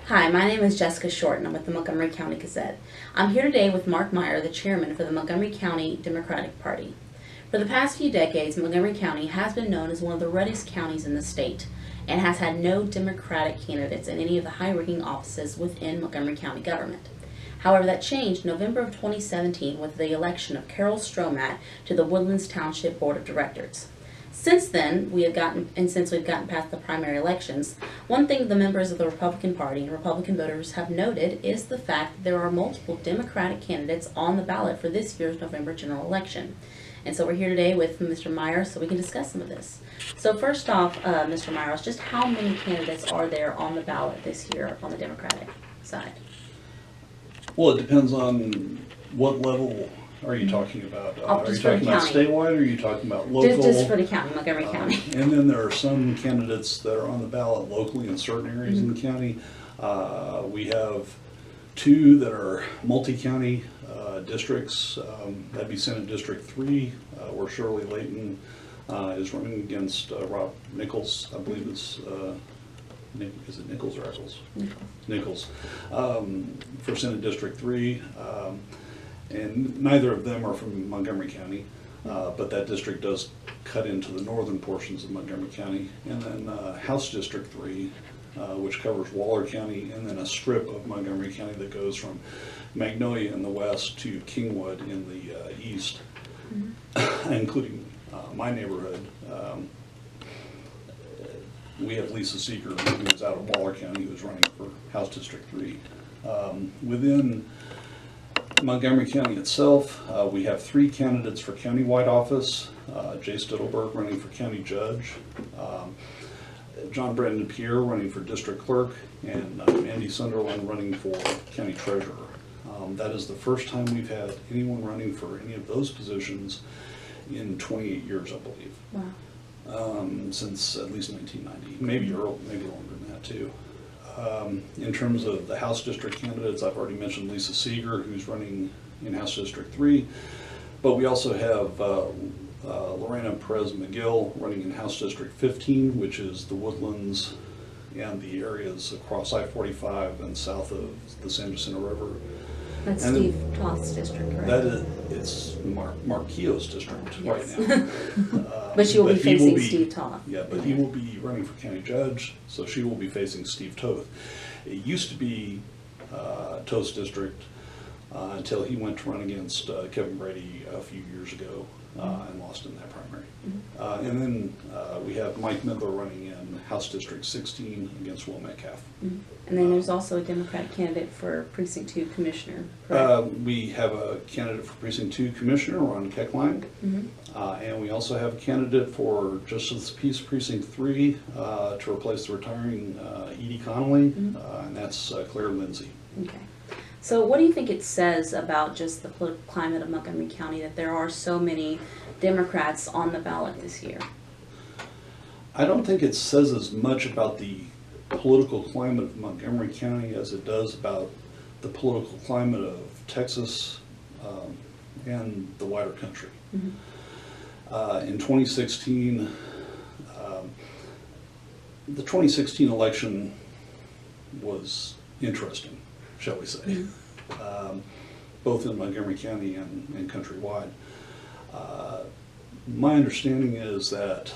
Hi, my name is Jessica Short and I'm with the Montgomery County Gazette. I'm here today with Marc Meyer, the chairman for the Montgomery County Democratic Party. For the past few decades, Montgomery County has been known as one of the reddest counties in the state and has had no Democratic candidates in any of the high-ranking offices within Montgomery County government. However, that changed November of 2017 with the election of Carol Stromat to the Woodlands Township Board of Directors. Since then, since we've gotten past the primary elections, one thing the members of the Republican Party and Republican voters have noted is the fact that there are multiple Democratic candidates on the ballot for this year's November general election. And so we're here today with Mr. Meyer so we can discuss some of this. So first off, Mr. Meyer, just how many candidates are there on the ballot this year on the Democratic side? Well, it depends on what level are you talking about? Are you talking about statewide or are you talking about local? Just for the county, Montgomery County. And then there are some candidates that are on the ballot locally in certain areas in the county. We have two that are multi-county districts. That'd be Senate District 3, where Shirley Layton is running against Rob Nichols, I believe it's, is it Nichols or Eccles? Nichols. For Senate District 3. And neither of them are from Montgomery County, but that district does cut into the northern portions of Montgomery County. And then House District 3, which covers Waller County, and then a strip of Montgomery County that goes from Magnolia in the west to Kingwood in the east, including my neighborhood. We have Lisa Seeger, who is out of Waller County, who is running for House District 3. Within Montgomery County itself, we have three candidates for countywide office. Jay Stittelberg running for county judge, John Brandon Pierre running for district clerk, and Andy Sunderland running for county treasurer. That is the first time we've had anyone running for any of those positions in 28 years, I believe. Wow. Since at least 1990, maybe longer than that too. In terms of the House District candidates, I've already mentioned Lisa Seeger, who's running in House District 3, but we also have Lorena Perez McGill running in House District 15, which is the Woodlands and the areas across I-45 and south of the San Jacinto River. That's Steve Toth's district, right? That is, it's Marc Keogh's district right now. But she will be facing Steve Toth. Yeah, but he will be running for county judge, so she will be facing Steve Toth. It used to be Toth's district until he went to run against Kevin Brady a few years ago and lost in that primary. And then we have Mike Midler running in House District 16 against Will Metcalf. And then there's also a Democratic candidate for Precinct 2 Commissioner. We have a candidate for Precinct 2 Commissioner, Ron Keckline. And we also have a candidate for Justice of the Peace Precinct 3 to replace the retiring Edie Connolly, and that's Claire Lindsay. Okay. So what do you think it says about just the political climate of Montgomery County that there are so many Democrats on the ballot this year? I don't think it says as much about the political climate of Montgomery County as it does about the political climate of Texas and the wider country. In 2016, the 2016 election was interesting, shall we say, both in Montgomery County and countrywide. My understanding is that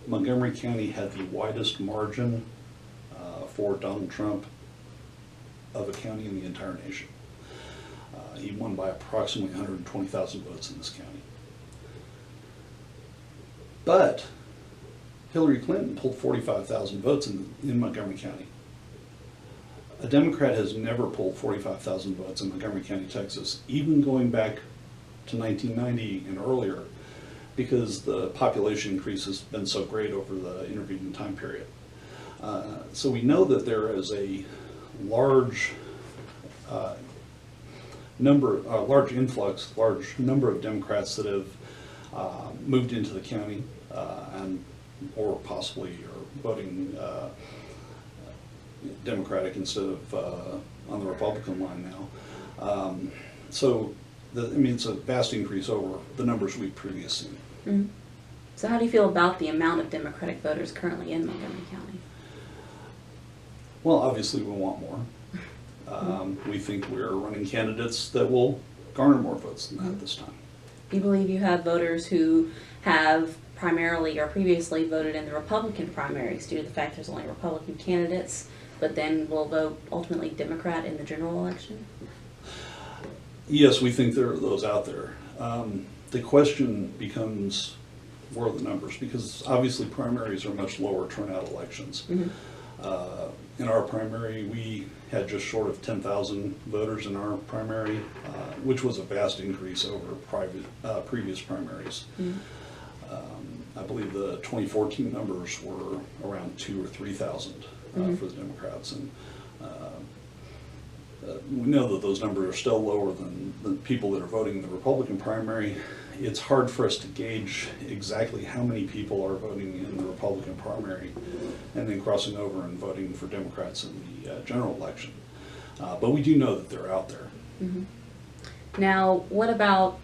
Montgomery County had the widest margin for Donald Trump of a county in the entire nation. He won by approximately 120,000 votes in this county. But Hillary Clinton pulled 45,000 votes in Montgomery County. A Democrat has never pulled 45,000 votes in Montgomery County, Texas, even going back to 1990 and earlier, because the population increase has been so great over the intervening time period. So we know that there is a large large number of Democrats that have moved into the county or possibly are voting Democratic instead of on the Republican line now. So it's a vast increase over the numbers we've previously seen. So how do you feel about the amount of Democratic voters currently in Montgomery County? Well, obviously we want more. We think we're running candidates that will garner more votes than that this time. Do you believe you have voters who have primarily or previously voted in the Republican primaries due to the fact there's only Republican candidates, but then will vote ultimately Democrat in the general election? Yes, we think there are those out there. The question becomes, where are the numbers? Because obviously primaries are much lower turnout elections. In our primary, we had just short of 10,000 voters in our primary, which was a vast increase over previous primaries. I believe the 2014 numbers were around 2,000 or 3,000 for the Democrats, and we know that those numbers are still lower than the people that are voting in the Republican primary. It's hard for us to gauge exactly how many people are voting in the Republican primary and then crossing over and voting for Democrats in the general election. But we do know that they're out there. Now, what about,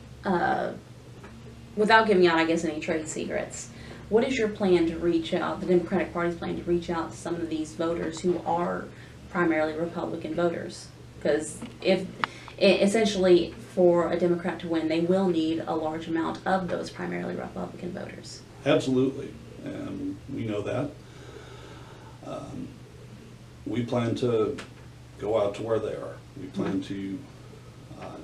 without giving out, I guess, any trade secrets, what is your plan to reach out, the Democratic Party's plan to reach out to some of these voters who are primarily Republican voters? Because if essentially for a Democrat to win, they will need a large amount of those primarily Republican voters. Absolutely, and we know that. We plan to go out to where they are. We plan to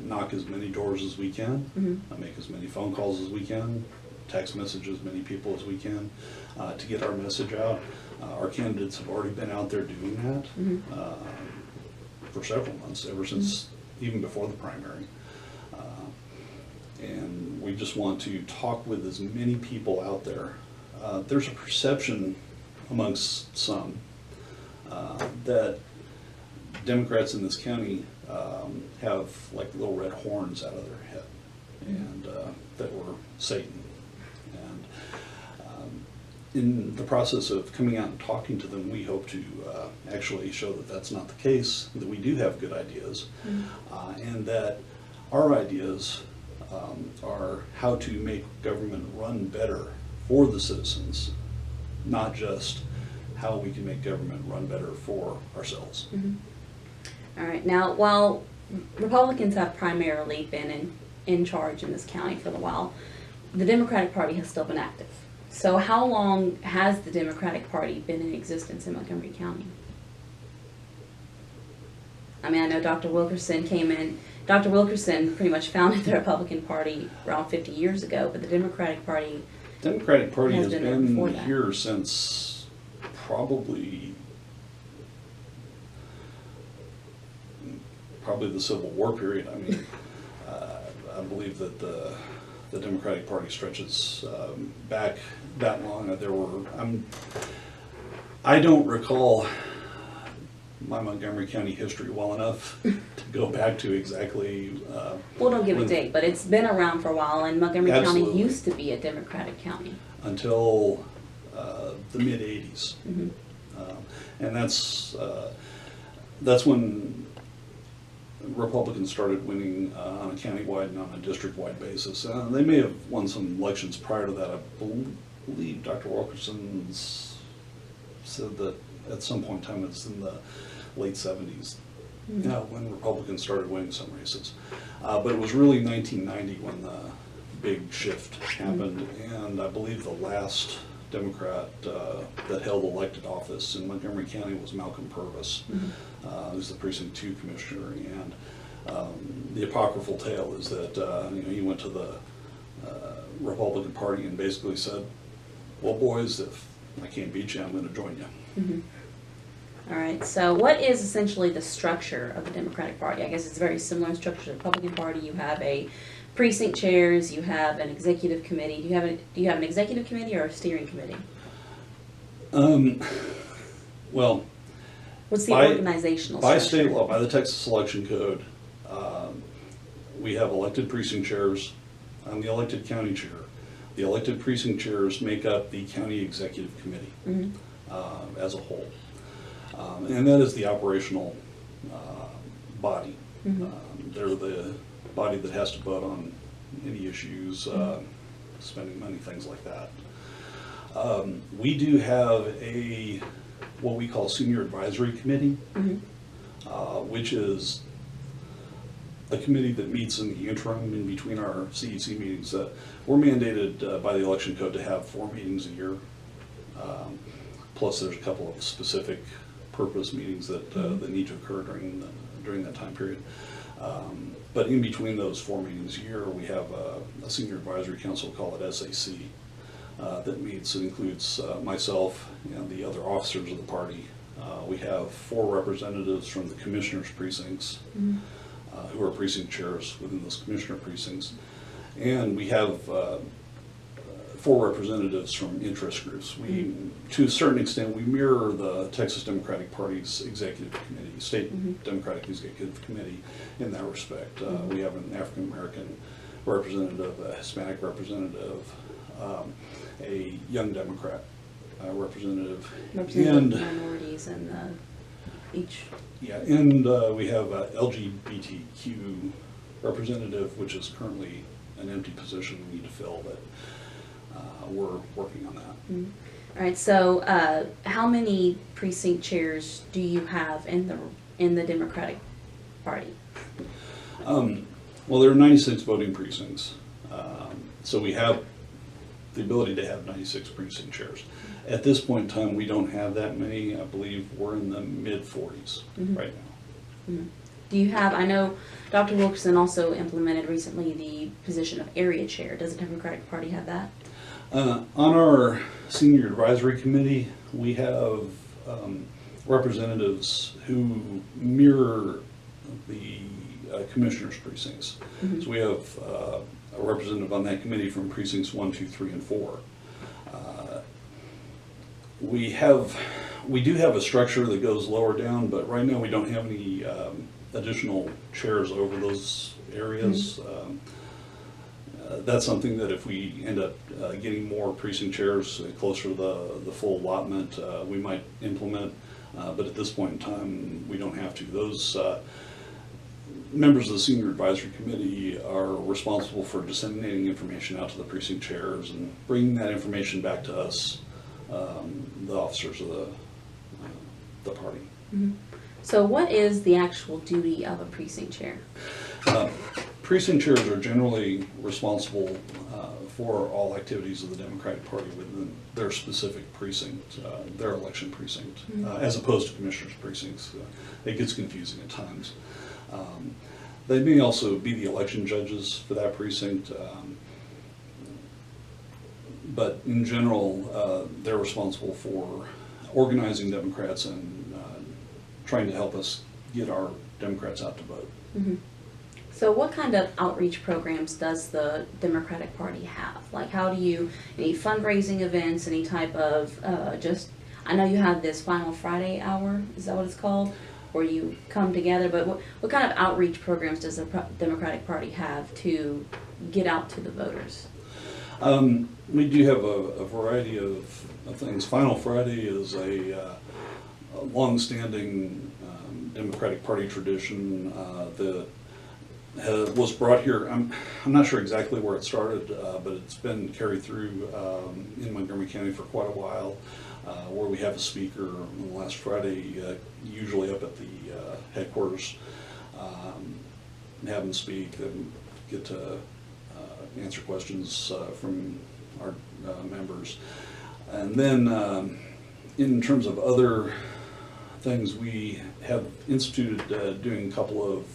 knock as many doors as we can, make as many phone calls as we can, text message as many people as we can to get our message out. Our candidates have already been out there doing that for several months, ever since even before the primary. And we just want to talk with as many people out there. There's a perception amongst some that Democrats in this county have like little red horns out of their head, and that we're Satan. And in the process of coming out and talking to them, we hope to actually show that that's not the case, that we do have good ideas, and that our ideas are how to make government run better for the citizens, not just how we can make government run better for ourselves. All right. Now, while Republicans have primarily been in charge in this county for a while, the Democratic Party has still been active. So how long has the Democratic Party been in existence in Montgomery County? I mean, I know Dr. Wilkerson came in. Dr. Wilkerson pretty much founded the Republican Party around 50 years ago, but the Democratic Party has been that. here since probably the Civil War period. I mean, I believe that the Democratic Party stretches back that long. There were, I don't recall my Montgomery County history well enough to go back to exactly. Well, don't give a date, but it's been around for a while, and Montgomery Absolutely. County used to be a Democratic county. Until the mid '80s, and that's when Republicans started winning on a countywide and on a district-wide basis. They may have won some elections prior to that. I believe Dr. Wilkerson said that at some point in time it's in the late 70s when Republicans started winning some races. But it was really 1990 when the big shift happened, and I believe the last Democrat that held elected office in Montgomery County was Malcolm Purvis, who's the Precinct 2 commissioner. And the apocryphal tale is that he went to the Republican Party and basically said, "Well, boys, if I can't beat you, I'm going to join you." All right. So, what is essentially the structure of the Democratic Party? I guess it's very similar in structure to the Republican Party. You have a precinct chairs, you have an executive committee. Do you have an executive committee or a steering committee? Well, what's the organizational structure? By state law, by the Texas Election Code, we have elected precinct chairs. I'm the elected county chair. The elected precinct chairs make up the county executive committee as a whole. And that is the operational body. They're the body that has to vote on any issues, spending money, things like that. We do have a what we call Senior Advisory Committee, Mm-hmm. which is a committee that meets in the interim in between our CEC meetings. We're mandated by the election code to have 4 meetings a year. Plus there's a couple of specific purpose meetings that, that need to occur during that time period. But in between those 4 meetings a year, we have a Senior Advisory Council, call it SAC, that meets. It includes myself and the other officers of the party. We have 4 representatives from the commissioners' precincts, who are precinct chairs within those commissioner precincts. And we have 4 representatives from interest groups. We, to a certain extent, we mirror the Texas Democratic Party's executive committee, state Democratic Executive Committee in that respect. We have an African American representative, a Hispanic representative, a young Democrat representative, and minorities and each. Yeah, and we have a LGBTQ representative, which is currently an empty position we need to fill, but we're working on that. All right, so how many precinct chairs do you have in the Democratic Party? Well, there are 96 voting precincts, so we have the ability to have 96 precinct chairs. At this point in time, we don't have that many. I believe we're in the mid-40s right now. Do you have, I know Dr. Wilkerson also implemented recently the position of area chair. Does the Democratic Party have that? On our Senior Advisory Committee, we have representatives who mirror the commissioners' precincts. So we have a representative on that committee from precincts 1, 2, 3, and 4. We do have a structure that goes lower down, but right now we don't have any additional chairs over those areas. That's something that if we end up getting more precinct chairs closer to the full allotment, we might implement. But at this point in time, we don't have to. Those members of the Senior Advisory Committee are responsible for disseminating information out to the precinct chairs and bringing that information back to us, the officers of the party. So what is the actual duty of a precinct chair? Precinct chairs are generally responsible for all activities of the Democratic Party within their specific precinct, their election precinct, as opposed to commissioners' precincts. It gets confusing at times. They may also be the election judges for that precinct, but in general, they're responsible for organizing Democrats and trying to help us get our Democrats out to vote. So what kind of outreach programs does the Democratic Party have? Like how do you, any fundraising events, any type of I know you have this Final Friday hour, is that what it's called? Where you come together, but what kind of outreach programs does the Democratic Party have to get out to the voters? We do have a variety of things. Final Friday is a long-standing Democratic Party tradition that was brought here. I'm not sure exactly where it started, but it's been carried through in Montgomery County for quite a while, where we have a speaker on the last Friday, usually up at the headquarters, have them speak, and get to answer questions from our members. And then in terms of other things, we have instituted doing a couple of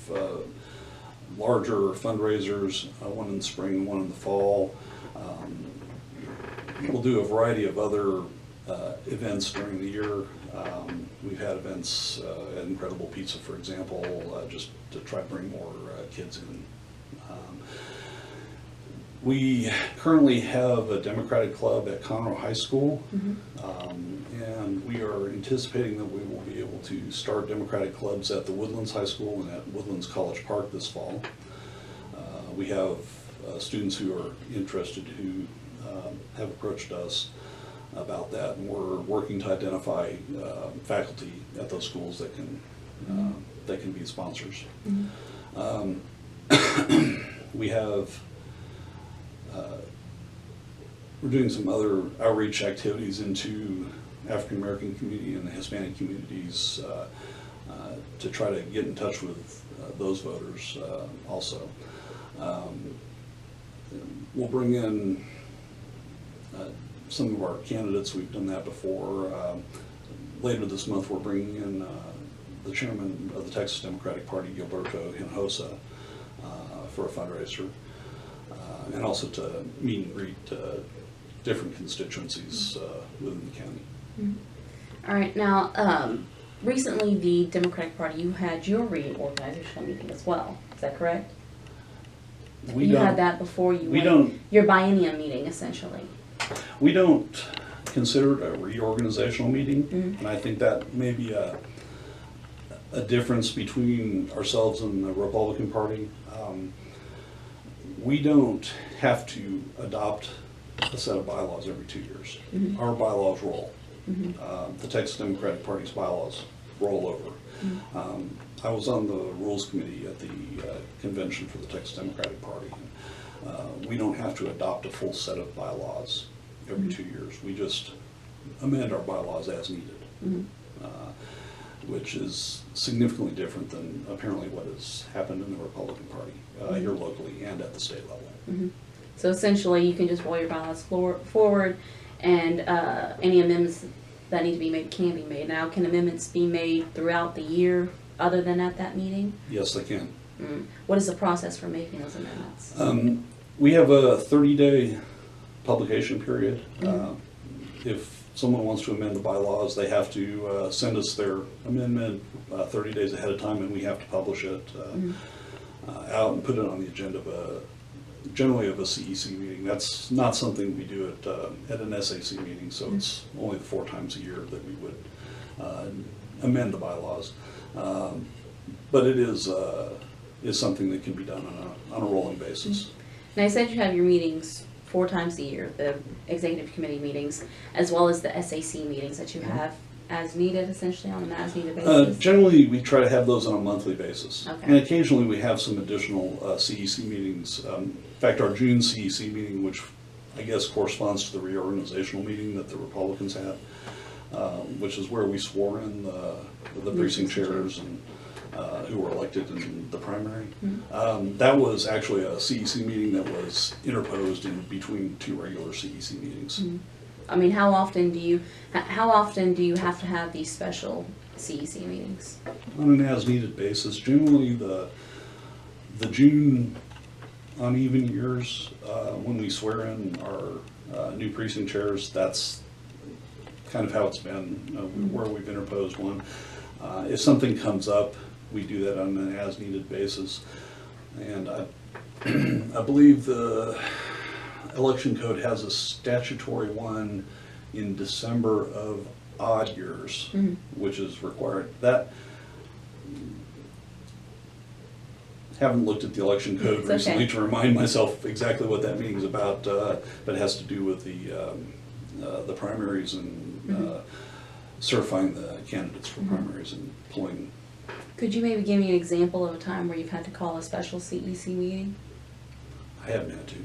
larger fundraisers, one in the spring, one in the fall. We'll do a variety of other events during the year. We've had events at Incredible Pizza, for example, just to try to bring more kids in. We currently have a Democratic Club at Conroe High School, and we are anticipating that we will be able to start Democratic clubs at the Woodlands High School and at Woodlands College Park this fall. We have students who are interested who have approached us about that, and we're working to identify faculty at those schools that can be sponsors. We have we're doing some other outreach activities into African American community and the Hispanic communities to try to get in touch with those voters also. We'll bring in some of our candidates. We've done that before. Later this month, we're bringing in the chairman of the Texas Democratic Party, Gilberto Hinojosa, for a fundraiser, and also to meet and greet different constituencies within the county. Mm-hmm. All right, now, recently the Democratic Party, you had your reorganizational meeting as well, is that correct? You had that before you went, your biennium meeting, essentially. We don't consider it a reorganizational meeting, and I think that may be a difference between ourselves and the Republican Party. We don't have to adopt a set of bylaws every 2 years. Our bylaws roll. The Texas Democratic Party's bylaws roll over. I was on the Rules Committee at the convention for the Texas Democratic Party. We don't have to adopt a full set of bylaws every 2 years. We just amend our bylaws as needed, which is significantly different than apparently what has happened in the Republican Party here locally and at the state level. So essentially, you can just roll your bylaws forward, and any amendments that need to be made can be made. Now, can amendments be made throughout the year other than at that meeting? Yes, they can. What is the process for making those amendments? We have a 30-day publication period. If someone wants to amend the bylaws, they have to send us their amendment 30 days ahead of time, and we have to publish it out and put it on the agenda of generally of a CEC meeting. That's not something we do at an SAC meeting, so it's only the 4 times a year that we would amend the bylaws. But it is something that can be done on a rolling basis. Now, you said you have your meetings 4 times a year, the executive committee meetings, as well as the SAC meetings that you have as needed, essentially on an as needed basis? Generally, we try to have those on a monthly basis. Okay. And occasionally we have some additional CEC meetings. In fact, our June CEC meeting, which I guess corresponds to the reorganizational meeting that the Republicans had, which is where we swore in the precinct chairs and who were elected in the primary. That was actually a CEC meeting that was interposed in between 2 regular CEC meetings. I mean, how often do you have to have these special CEC meetings? On an as-needed basis. Generally, the June uneven years, when we swear in our new precinct chairs, that's kind of how it's been, where we've interposed one. If something comes up, we do that on an as-needed basis. And I believe the election code has a statutory one in December of odd years, which is required. That, haven't looked at the election code recently to remind myself exactly what that means about, but it has to do with the primaries and certifying the candidates for primaries and pulling. Could you maybe give me an example of a time where you've had to call a special CEC meeting? I haven't had to.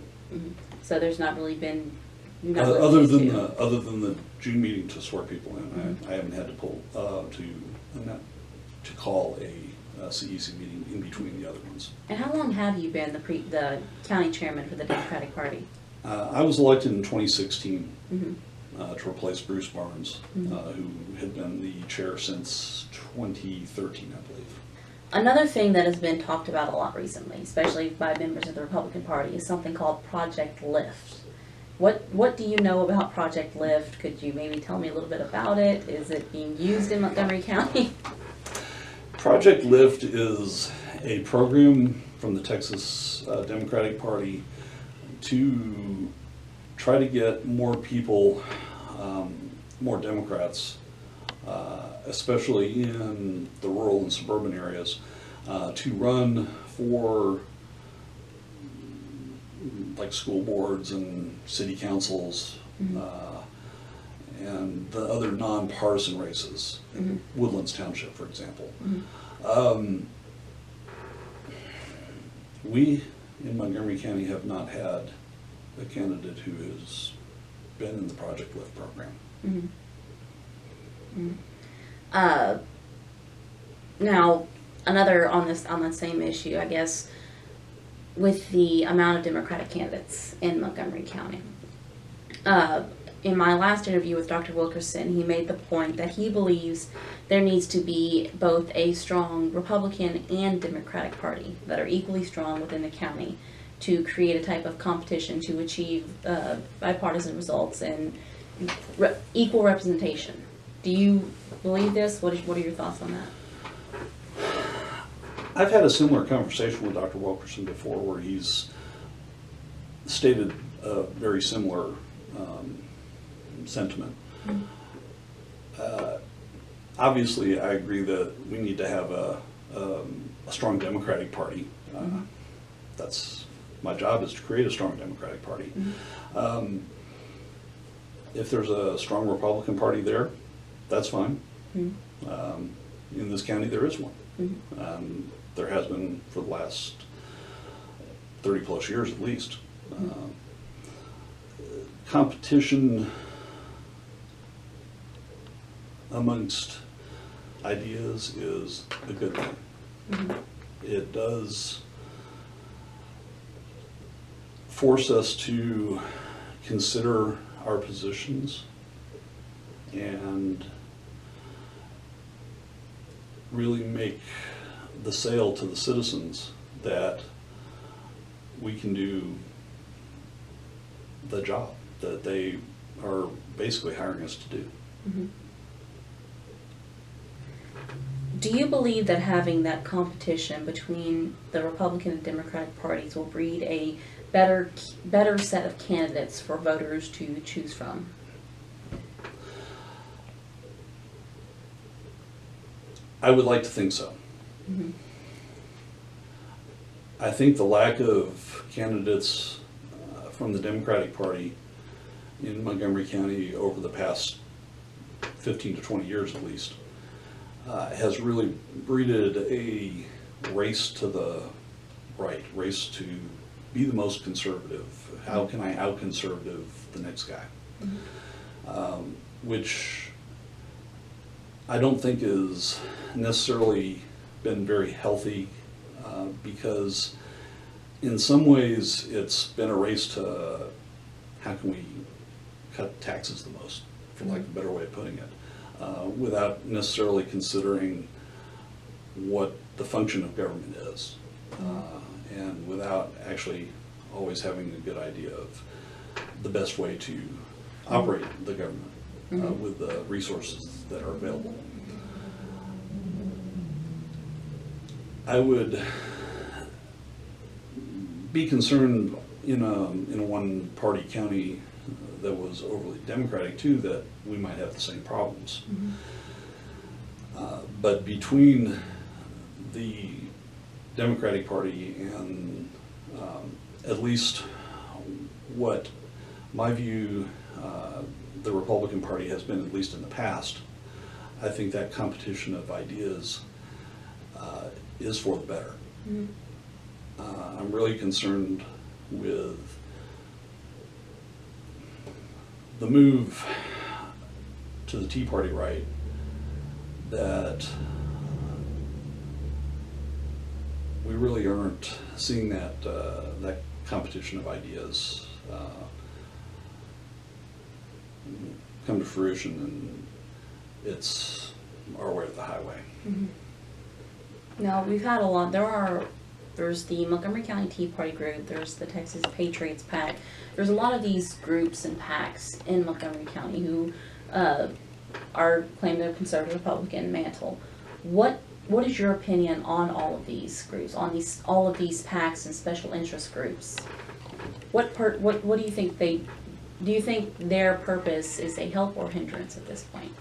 So there's not really been. Other than the June meeting to swear people in, I haven't had to pull to call a CEC meeting in between the other ones. And how long have you been the county chairman for the Democratic Party? I was elected in 2016 to replace Bruce Barnes, who had been the chair since 2013, I believe. Another thing that has been talked about a lot recently, especially by members of the Republican Party, is something called Project Lift. What do you know about Project Lift? Could you maybe tell me a little bit about it? Is it being used in Montgomery County? Project Lift is a program from the Texas Democratic Party to try to get more people, more Democrats, especially in the rural and suburban areas, to run for like school boards and city councils and the other nonpartisan races, Woodlands Township, for example. We in Montgomery County have not had a candidate who has been in the Project Lift program. Now, another on that same issue, I guess, with the amount of Democratic candidates in Montgomery County. In my last interview with Dr. Wilkerson, he made the point that he believes there needs to be both a strong Republican and Democratic Party that are equally strong within the county to create a type of competition to achieve bipartisan results and equal representation. Do you believe this? What are your thoughts on that? I've had a similar conversation with Dr. Wilkerson before where he's stated a very similar sentiment. Obviously, I agree that we need to have a strong Democratic Party. That's my job, is to create a strong Democratic Party. If there's a strong Republican Party there, that's fine. In this county, there is one. There has been for the last 30 plus years at least. Competition amongst ideas is a good thing. It does force us to consider our positions and really make the sale to the citizens that we can do the job that they are basically hiring us to do. Do you believe that having that competition between the Republican and Democratic parties will breed a better set of candidates for voters to choose from? I would like to think so. I think the lack of candidates from the Democratic Party in Montgomery County over the past 15 to 20 years at least has really breeded a race to the right, race to be the most conservative. How can I out-conservative the next guy? Which I don't think is necessarily been very healthy because in some ways it's been a race to how can we cut taxes the most, for lack of a better way of putting it, without necessarily considering what the function of government is, and without actually always having a good idea of the best way to operate the government with the resources that are available. I would be concerned in a one-party county that was overly Democratic too, that we might have the same problems. But between the Democratic Party and at least what my view the Republican Party has been, at least in the past, I think that competition of ideas is for the better. I'm really concerned with the move to the Tea Party right, that we really aren't seeing that that competition of ideas come to fruition, and it's our way or the highway. No, we've had a lot. There's the Montgomery County Tea Party group, there's the Texas Patriots PAC. There's a lot of these groups and PACs in Montgomery County who claim their conservative Republican mantle. What is your opinion on all of these groups, on all of these PACs and special interest groups? What do you think do you think their purpose is a help or hindrance at this point?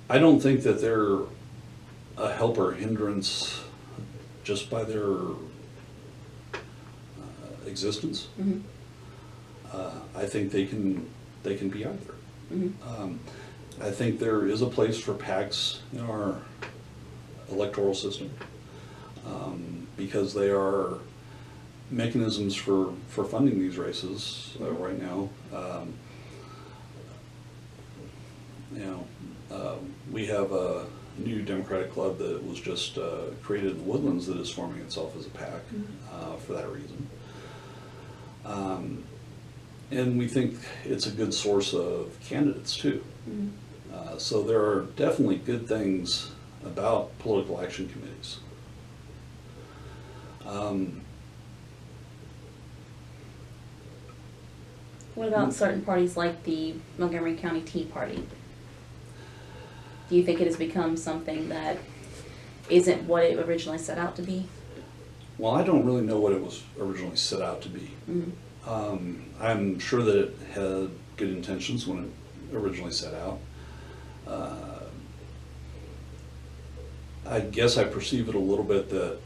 I don't think that they're a help or hindrance just by their existence. I think they can be either. I think there is a place for PACs in our electoral system because they are mechanisms for funding these races right now. you know, we have a new Democratic club that was just created in the Woodlands that is forming itself as a PAC for that reason. And we think it's a good source of candidates too. So there are definitely good things about political action committees. What about certain parties like the Montgomery County Tea Party? Do you think it has become something that isn't what it originally set out to be? Well, I don't really know what it was originally set out to be. I'm sure that it had good intentions when it originally set out. I guess I perceive it a little bit that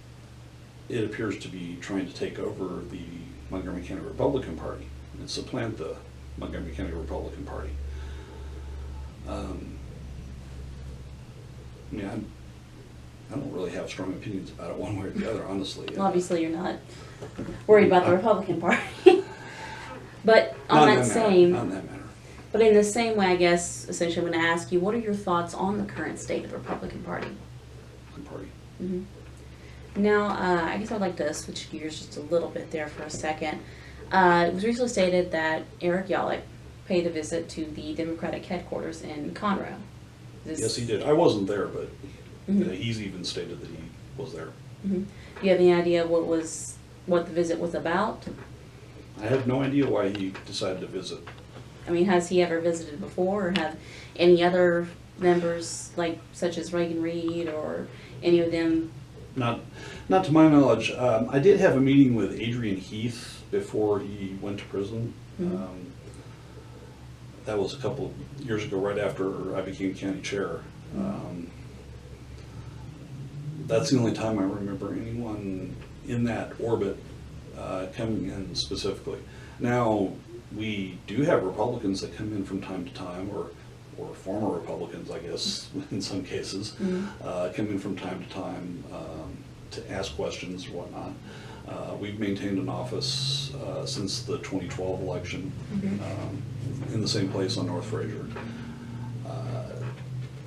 it appears to be trying to take over the Montgomery County Republican Party and supplant the Montgomery County Republican Party. Yeah, I don't really have strong opinions about it one way or the other, honestly. Well, obviously, you're not worried about the Republican Party. But on that same, not in that matter. but in the same way, I guess, essentially, I'm going to ask you, what are your thoughts on the current state of the Republican Party? Now, I guess I'd like to switch gears just a little bit there for a second. It was recently stated that Eric Yallick paid a visit to the Democratic headquarters in Conroe. Yes, he did. I wasn't there, but he's even stated that he was there. Do you have any idea what the visit was about? I have no idea why he decided to visit. I mean, has he ever visited before, or have any other members, such as Reagan Reed or any of them? Not to my knowledge. I did have a meeting with Adrian Heath before he went to prison. That was a couple of years ago, right after I became county chair. That's the only time I remember anyone in that orbit coming in specifically. Now, we do have Republicans that come in from time to time, or former Republicans, I guess, in some cases, come in from time to time to ask questions or whatnot. We've maintained an office since the 2012 election in the same place on North Fraser.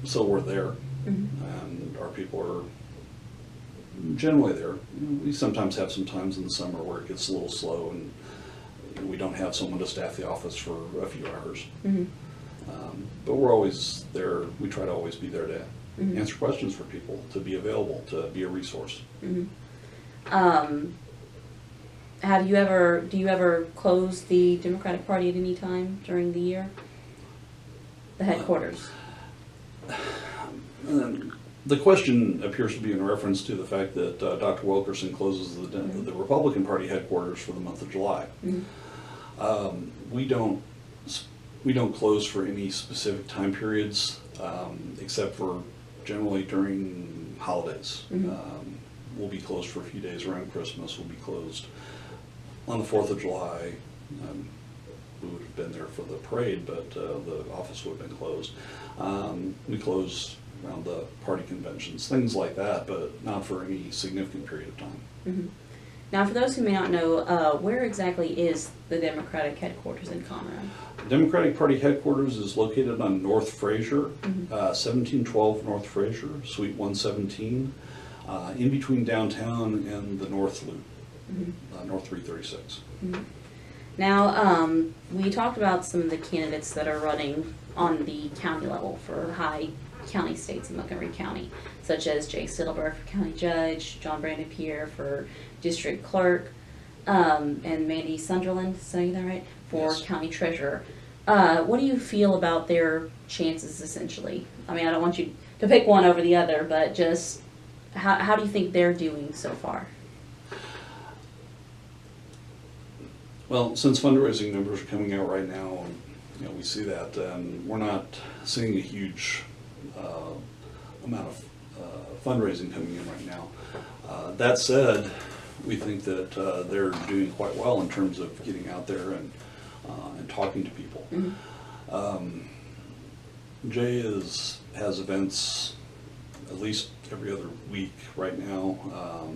So we're there, and our people are generally there. We sometimes have some times in the summer where it gets a little slow and we don't have someone to staff the office for a few hours. But we're always there. We try to always be there to answer questions for people, to be available, to be a resource. Do you ever close the Democratic Party at any time during the year? The headquarters? The question appears to be in reference to the fact that Dr. Wilkerson closes the Republican Party headquarters for the month of July. We don't close for any specific time periods, except for generally during holidays. We'll be closed for a few days around Christmas. We'll be closed on the 4th of July. We would have been there for the parade, but the office would have been closed. We close around the party conventions, things like that, but not for any significant period of time. Now, for those who may not know, where exactly is the Democratic headquarters in Conroe? The Democratic Party headquarters is located on North Fraser, 1712 North Fraser, Suite 117, in between downtown and the North Loop, North 336. Now, we talked about some of the candidates that are running on the county level for high county states in Montgomery County, such as Jake Stittleberg for county judge, John Brandon Pierre for district clerk, and Mandy Sunderland, saying that right, for county treasurer. What do you feel about their chances, essentially? I mean, I don't want you to pick one over the other, but just how do you think they're doing so far? Well, since fundraising numbers are coming out right now, we see that, we're not seeing a huge amount of fundraising coming in right now. That said, we think that they're doing quite well in terms of getting out there and talking to people. Jay has events at least every other week right now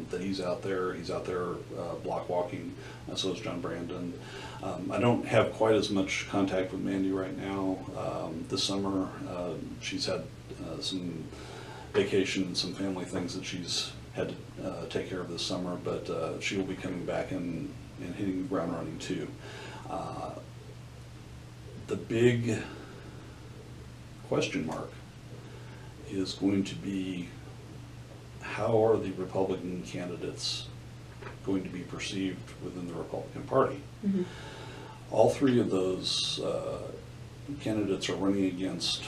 that he's out there. He's out there block walking so is John Brandon. I don't have quite as much contact with Mandy right now. This summer, she's had some vacation and some family things that she's had to take care of this summer, but she will be coming back and hitting the ground running too. The big question mark is going to be, how are the Republican candidates going to be perceived within the Republican Party? Mm-hmm. All three of those candidates are running against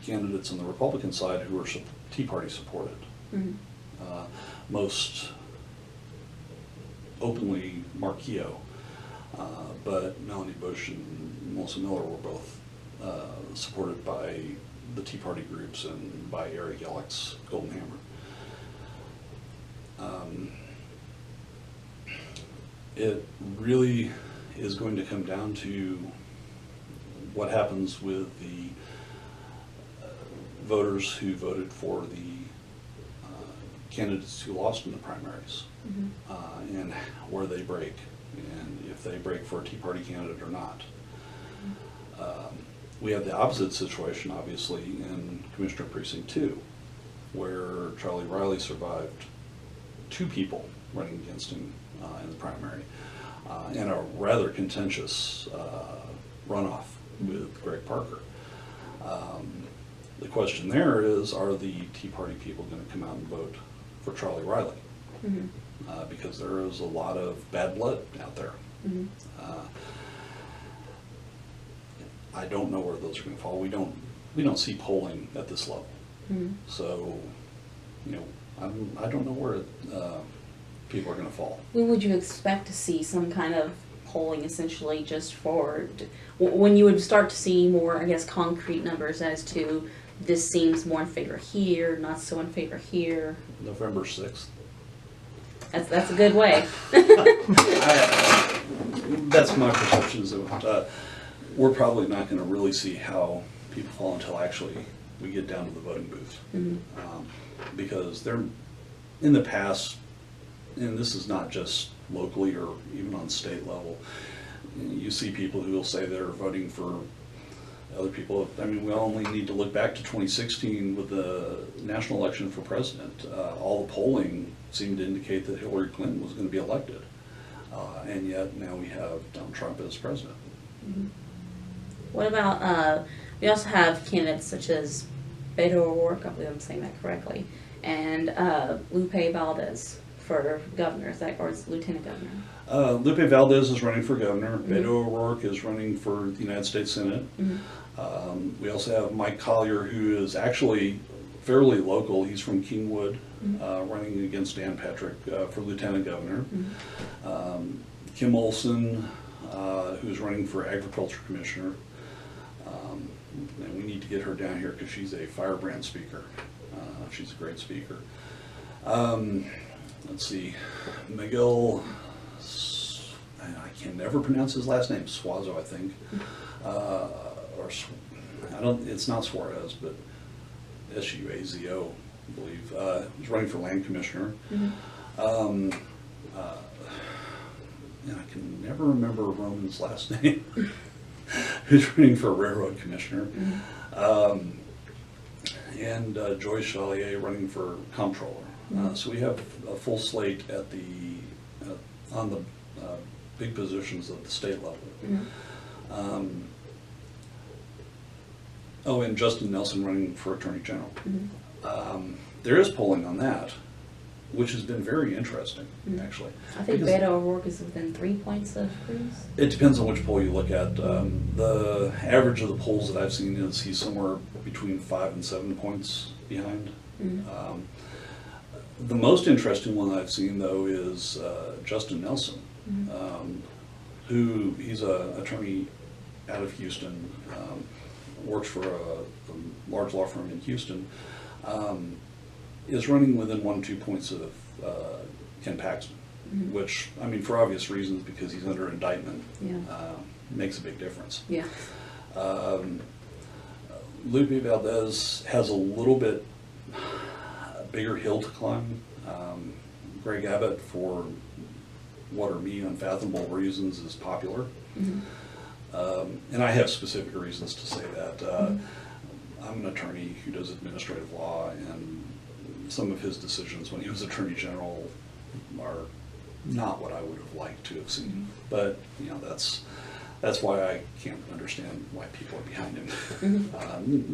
candidates on the Republican side who are Tea Party supported. Mm-hmm. Most openly Marc, but Melanie Bush and Melissa Miller were both supported by the Tea Party groups and by Eric Yellick's Golden Hammer. It really is going to come down to what happens with the voters who voted for the candidates who lost in the primaries, Mm-hmm. and where they break, and if they break for a Tea Party candidate or not. We have the opposite situation, obviously, in Commissioner Precinct 2, where Charlie Riley survived two people running against him in the primary, in a rather contentious runoff with Greg Parker. The question there is, are the Tea Party people going to come out and vote for Charlie Riley? Mm-hmm. Because there is a lot of bad blood out there. Mm-hmm. I don't know where those are going to fall. We don't see polling at this level. Mm-hmm. So, I don't know where people are going to fall. When would you expect to see some kind of polling, essentially, just for when you would start to see more, I guess, concrete numbers as to this seems more in favor here, not so in favor here? November 6th. That's a good way. That's my perceptions of it. We're probably not going to really see how people fall until actually we get down to the voting booth. Mm-hmm. Because they're, in the past, and this is not just locally or even on state level, you see people who will say they're voting for other people. I mean, we only need to look back to 2016 with the national election for president. All the polling seemed to indicate that Hillary Clinton was going to be elected. And yet now we have Donald Trump as president. Mm-hmm. What about, we also have candidates such as Beto O'Rourke, I believe I'm saying that correctly, and Lupe Valdez for governor, or it's lieutenant governor? Lupe Valdez is running for governor. Mm-hmm. Beto O'Rourke is running for the United States Senate. Mm-hmm. We also have Mike Collier, who is actually fairly local. He's from Kingwood, Mm-hmm. running against Dan Patrick for lieutenant governor. Mm-hmm. Kim Olson, who's running for agriculture commissioner. And we need to get her down here because she's a firebrand speaker. She's a great speaker. Let's see, Miguel, I can never pronounce his last name, Suazo, I think. It's not Suarez, but Suazo, I believe. He's running for land commissioner. Mm-hmm. And I can never remember Roman's last name. Who's running for railroad commissioner. Mm-hmm. And Joyce Chalier running for comptroller. Mm-hmm. So we have a full slate at on the big positions at the state level. Mm-hmm. And Justin Nelson running for attorney general. Mm-hmm. There is polling on that, which has been very interesting, actually. I think Because Beto O'Rourke is within 3 points of Cruz. it depends on which poll you look at. The average of the polls that I've seen is he's somewhere between 5 and 7 points behind. Mm-hmm. The most interesting one I've seen, though, is Justin Nelson, Mm-hmm. who he's an attorney out of Houston, works for a large law firm in Houston, is running within 1-2 points of Ken Paxton, Mm-hmm. which, I mean, for obvious reasons, because he's under indictment, Yeah. makes a big difference. Yeah. Lupe Valdez has a little bit bigger hill to climb. Greg Abbott for what are me unfathomable reasons is popular. Mm-hmm. And I have specific reasons to say that. I'm an attorney who does administrative law, and some of his decisions when he was Attorney General are not what I would have liked to have seen. But you know, that's why I can't understand why people are behind him.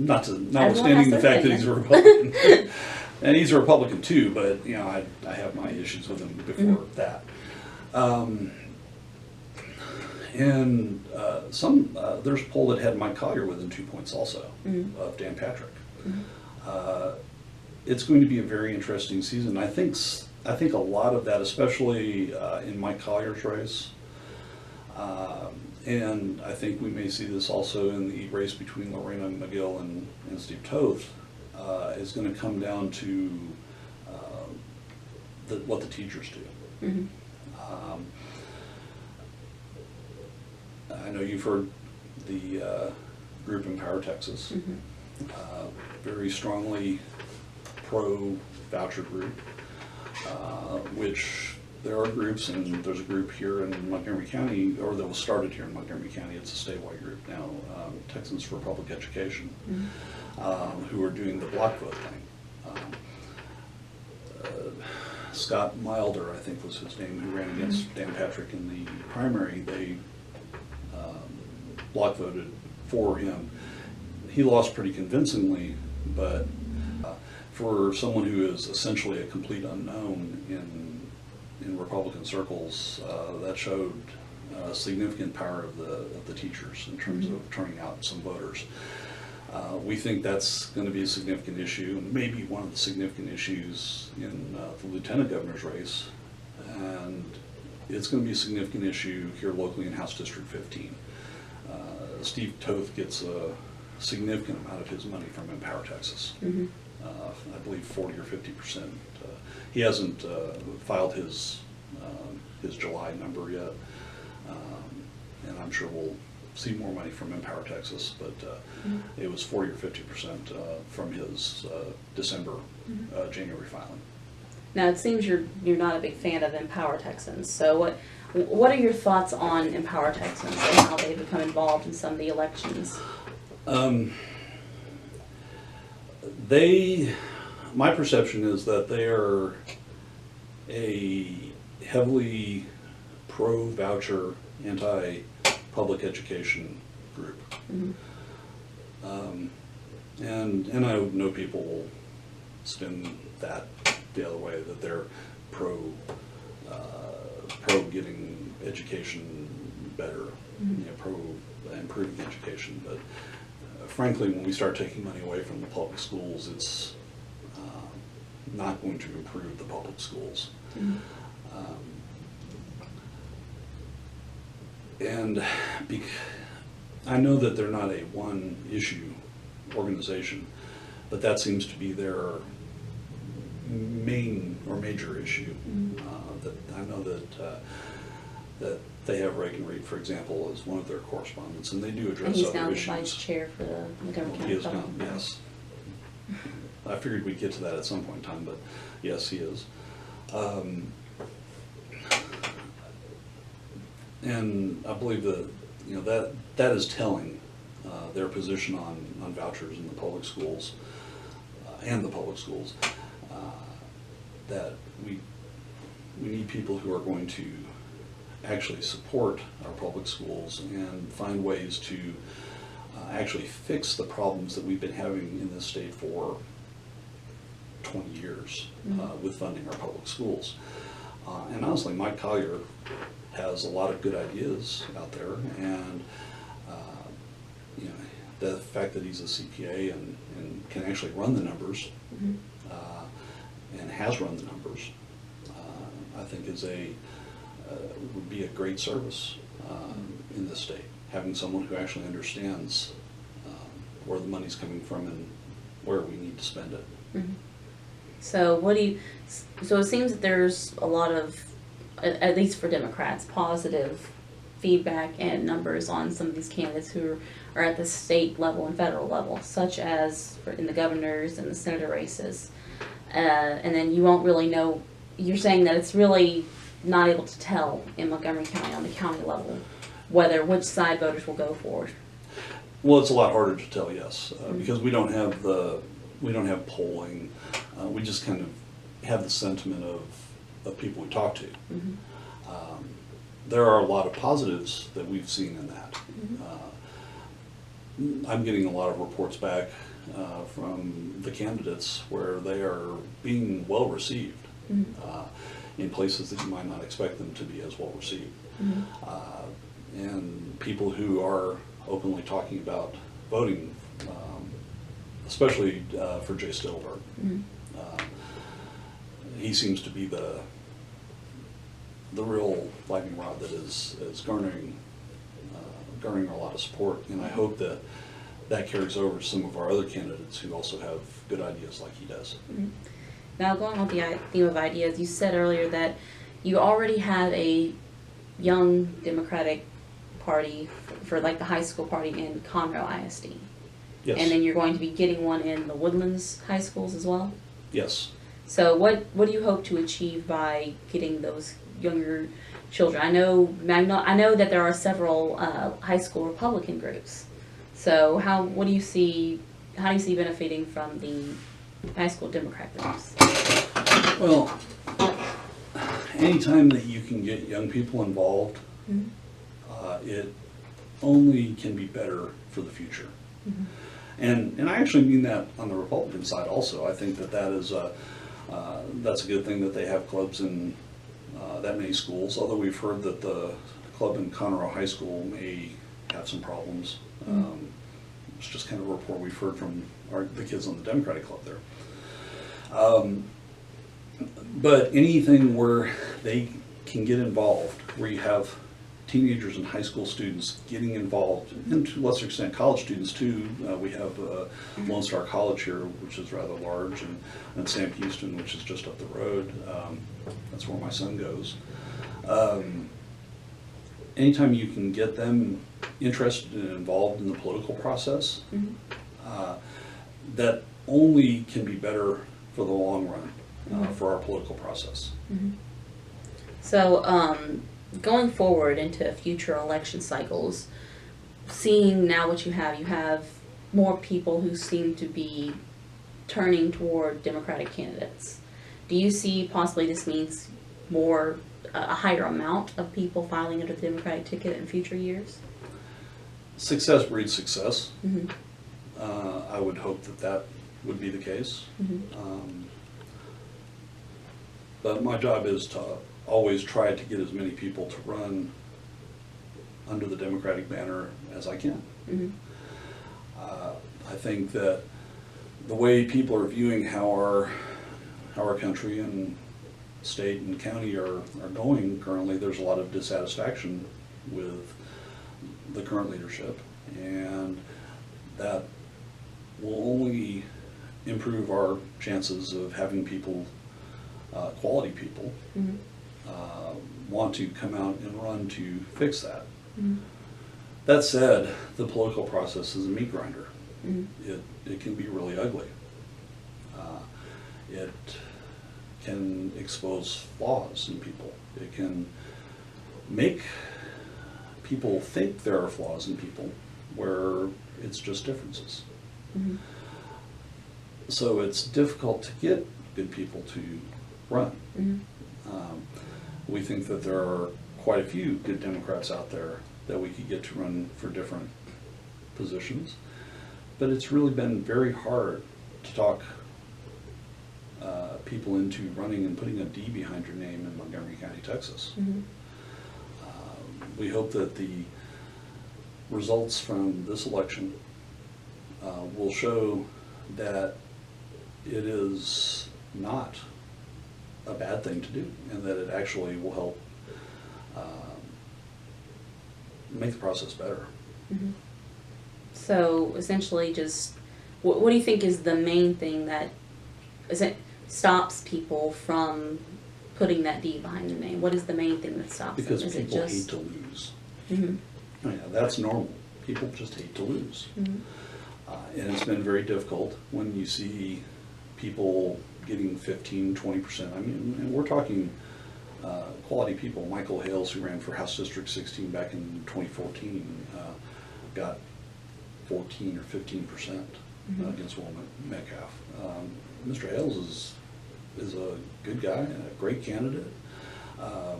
Notwithstanding the fact that he's a Republican, and he's a Republican too. But you know, I have my issues with him before that. There's a poll that had Mike Collier within 2 points also of Dan Patrick. It's going to be a very interesting season. I think a lot of that, especially in Mike Collier's race, and I think we may see this also in the race between Lorena McGill and Steve Toth, is going to come down to what the teachers do. I know you've heard the group Empower Texas, very strongly pro-voucher group, which there are groups, and there's a group here in Montgomery County, or that was started here in Montgomery County. It's a statewide group now, Texans for Public Education, who are doing the block vote thing. Scott Milder, I think was his name, who ran against Dan Patrick in the primary, they block voted for him. He lost pretty convincingly, but for someone who is essentially a complete unknown in Republican circles, that showed significant power of the teachers in terms of turning out some voters. We think that's going to be a significant issue, and maybe one of the significant issues in the lieutenant governor's race, and it's going to be a significant issue here locally in House District 15. Steve Toth gets a significant amount of his money from Empower Texas. I believe 40 or 50%. He hasn't filed his July number yet, and I'm sure we'll see more money from Empower Texas, but it was 40 or 50% from his December, January filing. Now it seems you're not a big fan of Empower Texans. So what are your thoughts on Empower Texans and how they've become involved in some of the elections? My perception is that they are a heavily pro-voucher, anti-public education group. And I know people will spin that the other way, that they're pro getting education better, pro improving education. But frankly, when we start taking money away from the public schools, it's not going to improve the public schools. And I know that they're not a one-issue organization, but that seems to be their main or major issue. That I know that they have Reagan Reed, for example, as one of their correspondents, and they do address other issues. He's now the vice chair for the Montgomery County. He is now, yes. I figured we'd get to that at some point in time, but yes, he is. And I believe that that is telling their position on vouchers in the public schools that we need people who are going to actually support our public schools and find ways to actually fix the problems that we've been having in this state for 20 years with funding our public schools. And honestly, Mike Collier has a lot of good ideas out there, and the fact that he's a CPA and can actually run the numbers and has run the numbers, I think would be a great service in this state, having someone who actually understands where the money's coming from and where we need to spend it. So so it seems that there's a lot of, at least for Democrats, positive feedback and numbers on some of these candidates who are at the state level and federal level, such as in the governors and the senator races. And then you won't really know, you're saying that it's really not able to tell in Montgomery County on the county level which side voters will go for. Well, it's a lot harder to tell, yes, because we don't have polling. We just kind of have the sentiment of people we talk to. Mm-hmm. There are a lot of positives that we've seen in that. I'm getting a lot of reports back from the candidates where they are being well received in places that you might not expect them to be as well received. And people who are openly talking about voting, especially for Jay Stillberg. He seems to be the real lightning rod that is garnering a lot of support, and I hope that carries over to some of our other candidates who also have good ideas like he does. Now, going on the theme of ideas, you said earlier that you already have a young Democratic Party for like the high school party in Conroe ISD. Yes. And then you're going to be getting one in the Woodlands high schools as well? Yes. So what do you hope to achieve by getting those younger children? I know that there are several high school Republican groups. So how do you see benefiting from the high school Democrat groups? Well, anytime that you can get young people involved, it only can be better for the future. And I actually mean that on the Republican side also. I think that's a good thing that they have clubs in that many schools, although we've heard that the club in Conroe High School may have some problems. It's just kind of a report we've heard from the kids on the Democratic Club there. But anything where they can get involved, where you have teenagers and high school students getting involved, and to a lesser extent college students too. We have Lone Star College here, which is rather large, and Sam Houston, which is just up the road. That's where my son goes. Anytime you can get them interested and involved in the political process, that only can be better for the long run for our political process. So going forward into future election cycles, seeing now what you have more people who seem to be turning toward Democratic candidates. Do you see possibly this means a higher amount of people filing under the Democratic ticket in future years? Success breeds success. I would hope that would be the case. But my job is to always try to get as many people to run under the Democratic banner as I can. I think that the way people are viewing how our country and state and county are going currently, there's a lot of dissatisfaction with the current leadership, and that will only improve our chances of having people, quality people, want to come out and run to fix that. That said, the political process is a meat grinder. It can be really ugly. It can expose flaws in people. It can make people think there are flaws in people where it's just differences. So it's difficult to get good people to run. We think that there are quite a few good Democrats out there that we could get to run for different positions, but it's really been very hard to talk people into running and putting a D behind your name in Montgomery County, Texas. We hope that the results from this election will show that it is not a bad thing to do, and that it actually will help make the process better. So essentially, just what do you think is the main thing that stops people from putting that D behind the name? What is the main thing that stops them? Because people hate to lose. Yeah, that's normal. People just hate to lose. And it's been very difficult when you see people getting 15, 20%. I mean, and we're talking quality people. Michael Hales, who ran for House District 16 back in 2014, got 14 or 15% against Will Metcalf. Mr. Hales is a good guy and a great candidate, a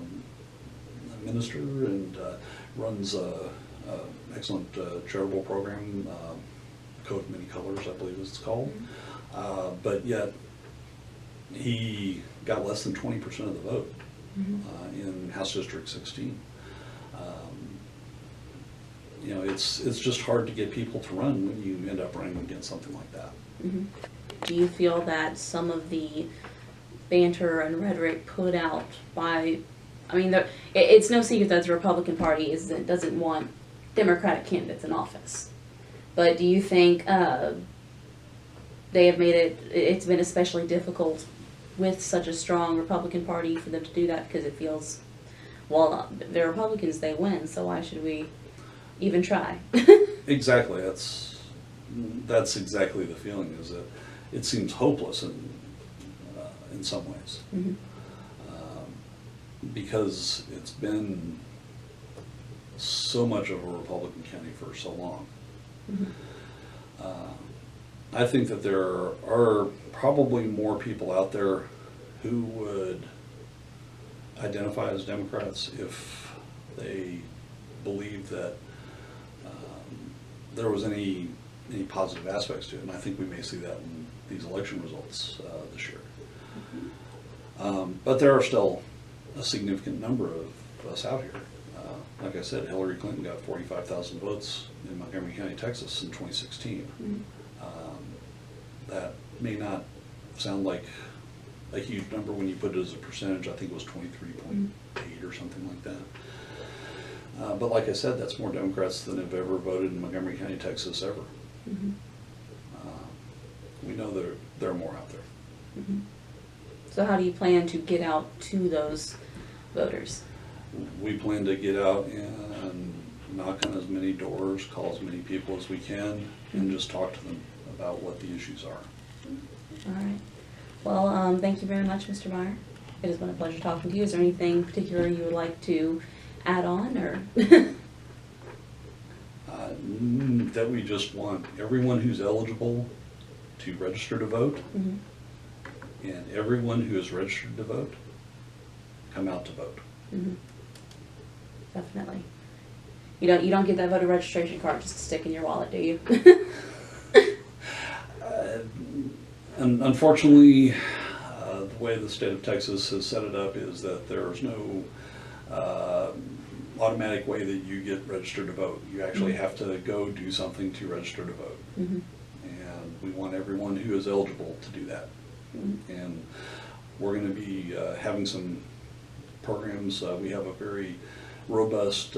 minister, and runs a excellent charitable program, Coat of Many Colors, I believe it's called. But yet he got less than 20% of the vote in House District 16. You know, it's just hard to get people to run when you end up running against something like that. Do you feel that some of the banter and rhetoric put out by, I mean, it's no secret that the Republican Party doesn't want Democratic candidates in office, but do you think they have made it's been especially difficult with such a strong Republican Party for them to do that, because it feels, well, they're Republicans, they win, so why should we even try? Exactly. That's exactly the feeling, is that it seems hopeless in some ways, because it's been so much of a Republican county for so long. I think that there are probably more people out there who would identify as Democrats if they believed that there was any positive aspects to it, and I think we may see that in these election results this year. But there are still a significant number of us out here. Like I said, Hillary Clinton got 45,000 votes in Montgomery County, Texas in 2016. That may not sound like a huge number when you put it as a percentage. I think it was 23.8 or something like that. But like I said, that's more Democrats than have ever voted in Montgomery County, Texas, ever. We know there are more out there. So how do you plan to get out to those voters? We plan to get out and knock on as many doors, call as many people as we can, and just talk to them about what the issues are. All right. Well, thank you very much, Mr. Meyer. It has been a pleasure talking to you. Is there anything particular you would like to add on, or? That we just want everyone who's eligible to register to vote, and everyone who is registered to vote, come out to vote. Definitely. You don't get that voter registration card just to stick in your wallet, do you? And unfortunately, the way the state of Texas has set it up is that there's no automatic way that you get registered to vote. You actually have to go do something to register to vote. And we want everyone who is eligible to do that. And we're going to be having some programs. We have a very robust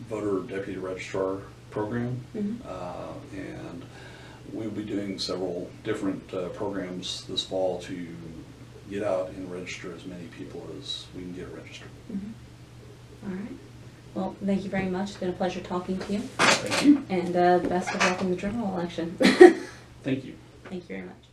voter deputy registrar program, and we'll be doing several different programs this fall to get out and register as many people as we can get registered. All right. Well, thank you very much. It's been a pleasure talking to you. Thank you. And best of luck in the general election. Thank you. Thank you very much.